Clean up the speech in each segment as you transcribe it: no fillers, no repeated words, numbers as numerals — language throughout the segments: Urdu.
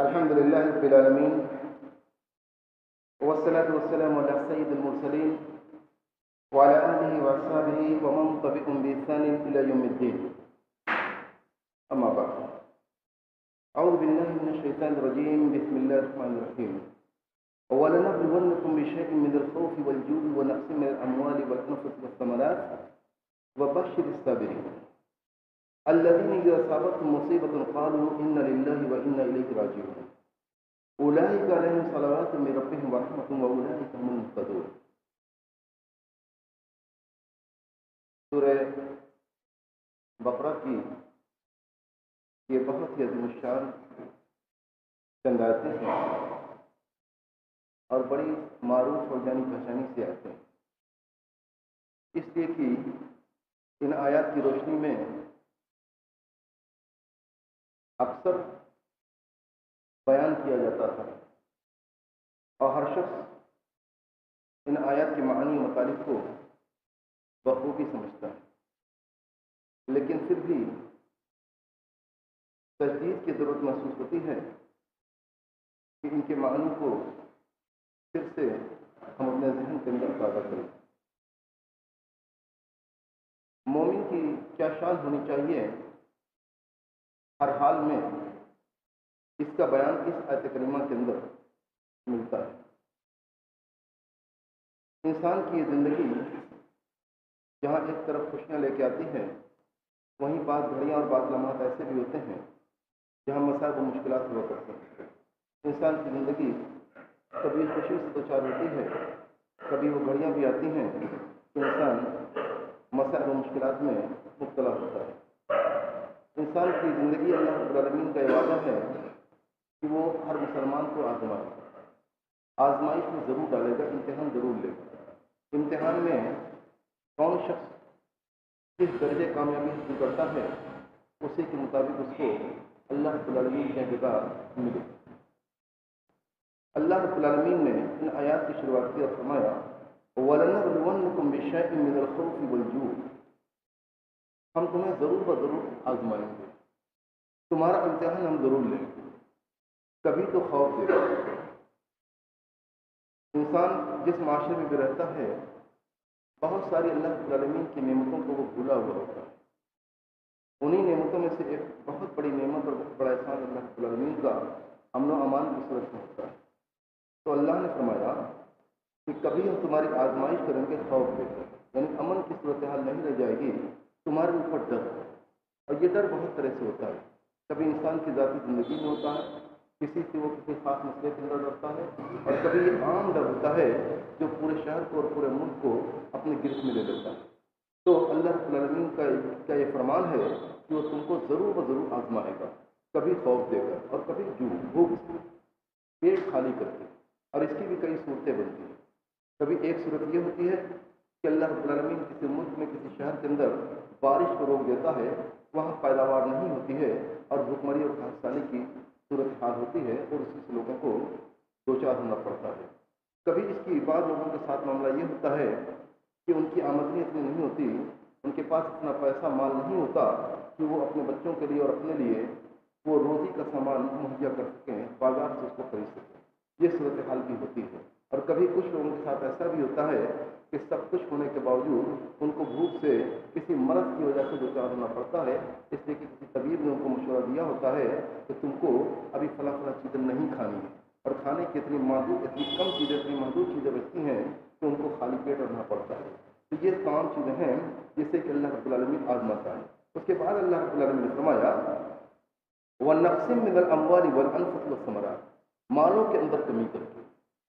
الحمد لله رب العالمين والصلاة والسلام على سيد المرسلين وعلى آله وأصحابه ومن تبعهم بإحسان إلى يوم الدين. أما بعد، أعوذ بالله من الشيطان الرجيم. بسم الله الرحمن الرحيم. ولنبلونكم بشيء من الخوف والجوع ونقص من الأموال والأنفس والثمرات وبشر الصابرين الذين إذا أصابتهم مصيبة قالوا إنا لله وإنا إليه راجعون أولئك عليهم صلوات من ربهم ورحمة وأولئك هم المهتدون. سورہ بقرہ کی یہ بہت ہی عظیم الشان چند آیتیں ہیں اور بڑی معروف اور جانی پہچانی سے آتے ہیں، اس لیے کہ ان آیات کی روشنی میں اکثر بیان کیا جاتا تھا اور ہر شخص ان آیات کے معانی و مطالب کو بخوبی سمجھتا ہے، لیکن پھر بھی تجدید کی ضرورت محسوس ہوتی ہے کہ ان کے معنی کو پھر سے ہم اپنے ذہن کے اندر تازہ کریں. مومن کی کیا شان ہونی چاہیے، ہر حال میں اس کا بیان اس آیت کریمہ کے اندر ملتا ہے. انسان کی یہ زندگی جہاں ایک طرف خوشیاں لے کے آتی ہے، وہیں بعض گھڑیاں اور بعض لمحات ایسے بھی ہوتے ہیں جہاں مسائل و مشکلات ہوا کرتے ہیں. انسان کی زندگی کبھی خوشی سے دوچار ہوتی ہے، کبھی وہ گھڑیاں بھی آتی ہیں کہ انسان مسائل و مشکلات میں مبتلا ہوتا ہے. انسان کی زندگی اللہ رب العالمین کا وعدہ ہے کہ وہ ہر مسلمان کو آزمائش میں ضرور ڈالے گا، امتحان ضرور لے گا. امتحان میں کون شخص کس درجے کامیابی حاصل کرتا ہے، اسی کے مطابق اس کو اللہ رب العالمین کے اعتبار ملے. اللہ رب العالمین نے ان آیات کی شروعات کی اور فرمایا وَلَنَبْلُوَنَّكُمْ بِشَيْءٍ مِّنَ الْخَوْفِ وَالْجُوعِ، ہم تمہیں ضرور بضرور آزمائیں گے، تمہارا امتحان ہم ضرور لیں گے. کبھی تو خوف دے گا. انسان جس معاشرے میں بھی رہتا ہے، بہت ساری اللہ رب العالمین کی نعمتوں کو وہ بھولا ہوا ہوتا ہے. انہی نعمتوں میں سے ایک بہت بڑی نعمت اور بہت بڑا احسان اللہ رب العالمین کا امن و امان کی صورت میں ہوتا ہے. تو اللہ نے فرمایا کہ کبھی ہم تمہاری آزمائش کریں گے خوف دے کر، یعنی امن کی صورتحال نہیں رہ جائے گی، تمہارے اوپر ڈر. اور یہ ڈر بہت طرح سے ہوتا ہے. کبھی انسان کی ذاتی زندگی میں ہوتا ہے، کسی سے وہ کسی خاص مسئلے کے اندر ڈرتا ہے، اور کبھی یہ عام ڈر ہوتا ہے جو پورے شہر کو اور پورے ملک کو اپنے گرفت میں لے لیتا ہے. تو اللہ رب العالمین کا یہ فرمان ہے کہ وہ تم کو ضرور و ضرور آزمائے گا، کبھی خوف دے کر اور کبھی بھوک سے، پیٹ خالی کر کے. اور اس کی بھی کئی صورتیں بنتی ہیں. کبھی ایک صورت یہ ہوتی ہے کہ اللہ رب العالمین کسی ملک میں کسی شہر کے اندر بارش کو روک دیتا ہے، وہاں پیداوار نہیں ہوتی ہے اور بھوکمری اور خاکساری کی صورت حال ہوتی ہے اور اسی سے لوگوں کو دوچار ہونا پڑتا ہے. کبھی اس کی بعض لوگوں کے ساتھ معاملہ یہ ہوتا ہے کہ ان کی آمدنی اتنی نہیں ہوتی، ان کے پاس اتنا پیسہ مال نہیں ہوتا کہ وہ اپنے بچوں کے لیے اور اپنے لیے وہ روزی کا سامان مہیا کر سکیں، بازار سے اس کو خرید سکیں. یہ صورتحال بھی ہوتی ہے. اور کبھی کچھ لوگوں کے ساتھ ایسا بھی ہوتا ہے کہ سب کچھ ہونے کے باوجود ان کو بھوک سے کسی مرض کی وجہ سے دوچار ہونا پڑتا ہے، اس لیے کہ کسی طبیب نے ان کو مشورہ دیا ہوتا ہے کہ تم کو ابھی فلاں فلاں چیزیں نہیں کھانی ہے، اور کھانے کی اتنی کم چیزیں، اتنی محدود چیزیں بچتی ہیں کہ ان کو خالی پیٹ رہنا پڑتا ہے. تو یہ تمام چیزیں ہیں جس سے کہ اللہ رب العالمین آزماتا ہے. اس کے بعد اللہ رب العالمین نے فرمایا وَنَقْصٍ مِّنَ الْأَمْوَالِ وَالْأَنفُسِ وَالثَّمَرَاتِ، مالوں کے اندر کمی کر کے،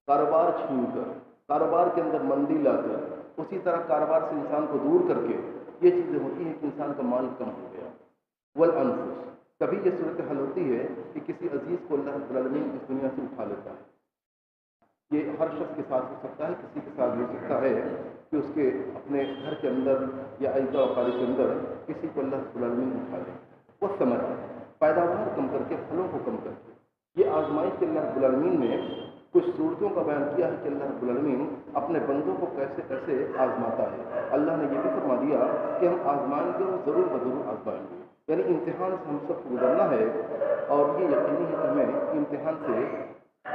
کاروبار چھین کر، کاروبار کے اندر مندی لا کر، اسی طرح کاروبار سے انسان کو دور کر کے یہ چیزیں ہوتی ہیں کہ انسان کا مال کم ہو گیا. والانفس، کبھی یہ صورتحال ہوتی ہے کہ کسی عزیز کو اللہ رب العالمین اس دنیا سے اٹھا لیتا ہے. یہ ہر شخص کے ساتھ ہو سکتا ہے، کسی کے ساتھ بھی ہو سکتا ہے کہ اس کے اپنے گھر کے اندر یا اعزا و اقارب کے اندر کسی کو اللہ رب العالمین اٹھا لے. وہ ثمرات، پیداوار کم کر کے، پھلوں کو کم کر کے. یہ آزمائش کے اللہ رب العالمین نے کچھ صورتوں کا بیان کیا ہے کہ اللہ رب العالمین اپنے بندوں کو کیسے کیسے آزماتا ہے. اللہ نے یہ بھی فرما دیا کہ ہم آزمائیں گے اور ضرور بضرور آزمائیں گے، یعنی امتحان سے ہم سب کو گزرنا ہے. اور یہ یقینی ہے کہ ہمیں امتحان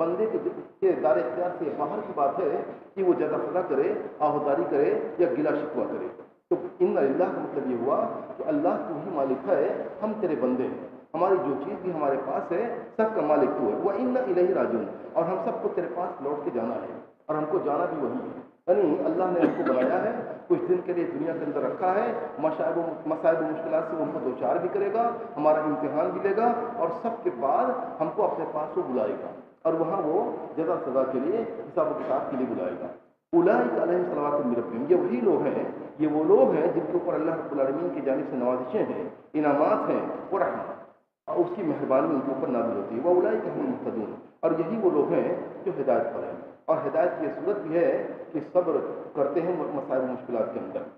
بندے کے دار اختیار سے باہر کی بات ہے کہ وہ جزا فضا کرے، آہوداری کرے یا گلا شکوہ کرے۔ تو ان اللہ کا مطلب یہ ہوا کہ اللہ تو ہی مالک ہے، ہم تیرے بندے ہیں، ہماری جو چیز بھی ہمارے پاس ہے سب کا مالک تو ہے، وہ ان الیہ راجعون، اور ہم سب کو تیرے پاس لوٹ کے جانا ہے، اور ہم کو جانا بھی وہی ہے۔ یعنی اللہ نے ہم کو بنایا ہے، کچھ دن کے لیے دنیا کے اندر رکھا ہے، مصائب و مشکلات سے وہ ہم کو دو چار بھی کرے گا، ہمارا امتحان بھی لے گا، اور سب کے بعد ہم کو اپنے پاس وہ بلائے گا، اور وہاں وہ جزا سزا کے لیے، حساب و کتاب کے لیے بلائے گا۔ اولئک علیہم صلوات من ربہم، یہ وہی لوگ ہیں، یہ وہ لوگ ہیں جن کے اوپر اللہ رب العالمین کی جانب سے نوازشیں ہیں، انعامات ہیں، اور رحمت اور اس کی مہربانی ان کے اوپر نازل ہوتی ہے۔ وَأُولَٰئِکَ هُمُ الْمُهْتَدُونَ، اور یہی وہ لوگ ہیں جو ہدایت پر ہیں، اور ہدایت کی صورت بھی ہے کہ صبر کرتے ہیں مصائب و مشکلات کے اندر۔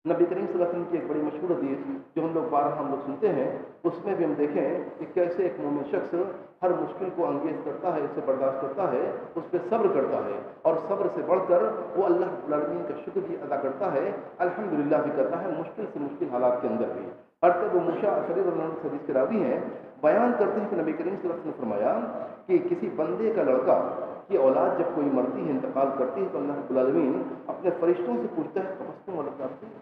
نبی کریم صلی اللہ علیہ وسلم کی ایک بڑی مشہور حدیث جو ہم لوگ بارہا ہم لوگ سنتے ہیں، اس میں بھی ہم دیکھیں کہ کیسے ایک مومن شخص ہر مشکل کو انگیز کرتا ہے، اسے برداشت کرتا ہے، اس پہ صبر کرتا ہے، اور صبر سے بڑھ کر وہ اللہ رب العالمین کا شکر بھی ادا کرتا ہے، الحمدللہ بھی کرتا ہے، مشکل سے مشکل حالات کے اندر بھی۔ حضرت ابو موسیٰ اشعری رضی اللہ عنہ حدیث کے راوی ہیں، بیان کرتے ہیں کہ نبی کریم صلی اللہ علیہ وسلم نے فرمایا کہ کسی بندے کا لڑکا کی اولاد جب کوئی مرتی ہے، انتقال کرتی ہے، تو اللہ رب العالمین اپنے فرشتوں سے پوچھتا ہے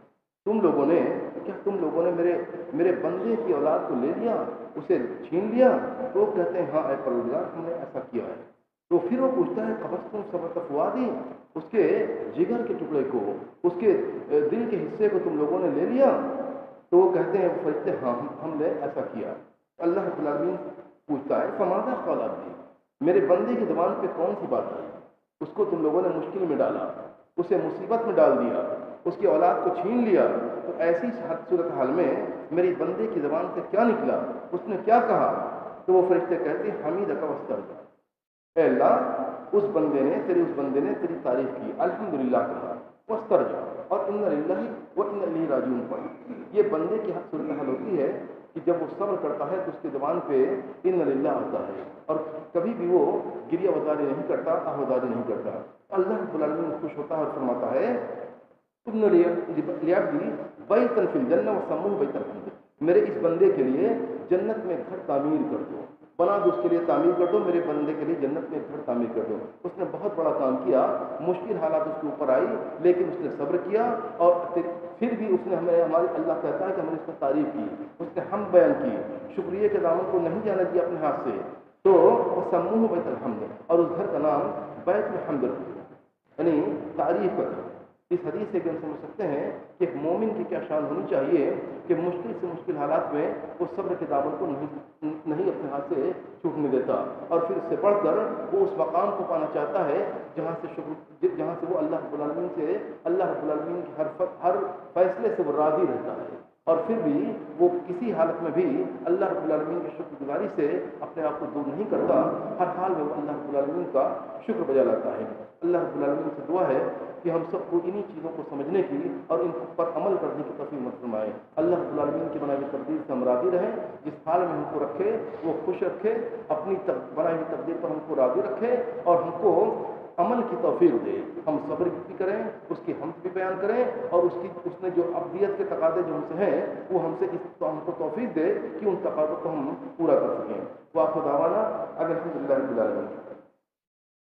تم لوگوں نے میرے بندے کی اولاد کو لے لیا، اسے چھین لیا؟ تو وہ کہتے ہیں ہاں اے پروردگار، ہم نے ایسا کیا ہے۔ تو پھر وہ پوچھتا ہے قبضتم ثمرۃ فؤادی، اس کے جگر کے ٹکڑے کو، اس کے دل کے حصے کو تم لوگوں نے لے لیا؟ تو وہ کہتے ہیں فرشتے ہاں ہم نے ایسا کیا۔ اللہ رب العالمین پوچھتا ہے فماذا قال عبدی، میرے بندے کی زبان پہ کون سی بات آئی؟ اس کو تم لوگوں نے مشکل میں ڈالا، اسے مصیبت میں ڈال دیا، اس کی اولاد کو چھین لیا، تو ایسی صورتحال میں میری بندے کی زبان سے کیا نکلا، اس نے کیا کہا؟ تو وہ فرشتے کہتے ہیں حمیدک واسترجع، اے اللہ اس بندے نے تیری تعریف کی، الحمدللہ کہا، واسترجع، اور ان للہ و ان الیہ راجعون پڑھی۔ یہ بندے کی صورتحال ہوتی ہے کہ جب وہ صبر کرتا ہے تو اس کی زبان پہ ان للہ آتا ہے، اور کبھی بھی وہ گریہ وزاری نہیں کرتا، آہوداری نہیں کرتا۔ اللہ رب العالمین خوش ہوتا ہے اور فرماتا ہے ابن لیعبدی بیتا فی الجنہ وسموہ بیت الحمد، میرے اس بندے کے لیے جنت میں گھر تعمیر کر دو، بنا دو، اس کے لیے تعمیر کر دو، میرے بندے کے لیے جنت میں گھر تعمیر کر دو۔ اس نے بہت بڑا کام کیا، مشکل حالات اس کے اوپر آئی، لیکن اس نے صبر کیا، اور پھر بھی اس نے ہمارے اللہ کہتا ہے کہ ہم نے اس پر تعریف کی، اس نے حمد بیان کی، شکریہ کے دامن کو نہیں جانے دیا اپنے ہاتھ سے، تو وسموہ بیت الحمد، اور اس گھر کا نام بیت الحمد رکھا، یعنی تعریف کا گھر۔ اس حدیث سے بھی ہم سمجھ سکتے ہیں کہ ایک مومن کی کیا شان ہونی چاہیے کہ مشکل سے مشکل حالات میں وہ صبر کے دامن کو نہیں اپنے ہاتھ سے چھوٹنے دیتا، اور پھر اس سے بڑھ کر وہ اس مقام کو پانا چاہتا ہے جہاں سے وہ اللہ رب العالمین کے ہر فیصلے سے وہ راضی رہتا ہے، اور پھر بھی وہ کسی حالت میں بھی اللہ رب العالمین کی شکر گزاری سے اپنے آپ کو دور نہیں کرتا، ہر حال میں وہ اللہ رب العالمین کا شکر بجا لاتا ہے۔ اللہ رب العالمین سے دعا ہے کہ ہم سب کو انہی چیزوں کو سمجھنے کی اور ان پر عمل کرنے کی توفیق فرمائے۔ اللہ رب العالمین کی بنائی ہوئی تقدیر سے ہم راضی رہیں، جس حال میں ہم کو رکھے وہ خوش رکھے، اپنی بنائی ہوئی تقدیر پر ہم کو راضی رکھے، اور ہم کو عمل کی توفیق دے، ہم صبر بھی کریں، اس کی حمد بھی بیان کریں، اور اس نے جو ابدیت کے تقاضے جو ہم سے ہیں وہ ہم کو توفیق دے کہ ان تقاضوں کو ہم پورا کر سکیں۔ وآخر دعوانا الحمدللہ رب العالمین۔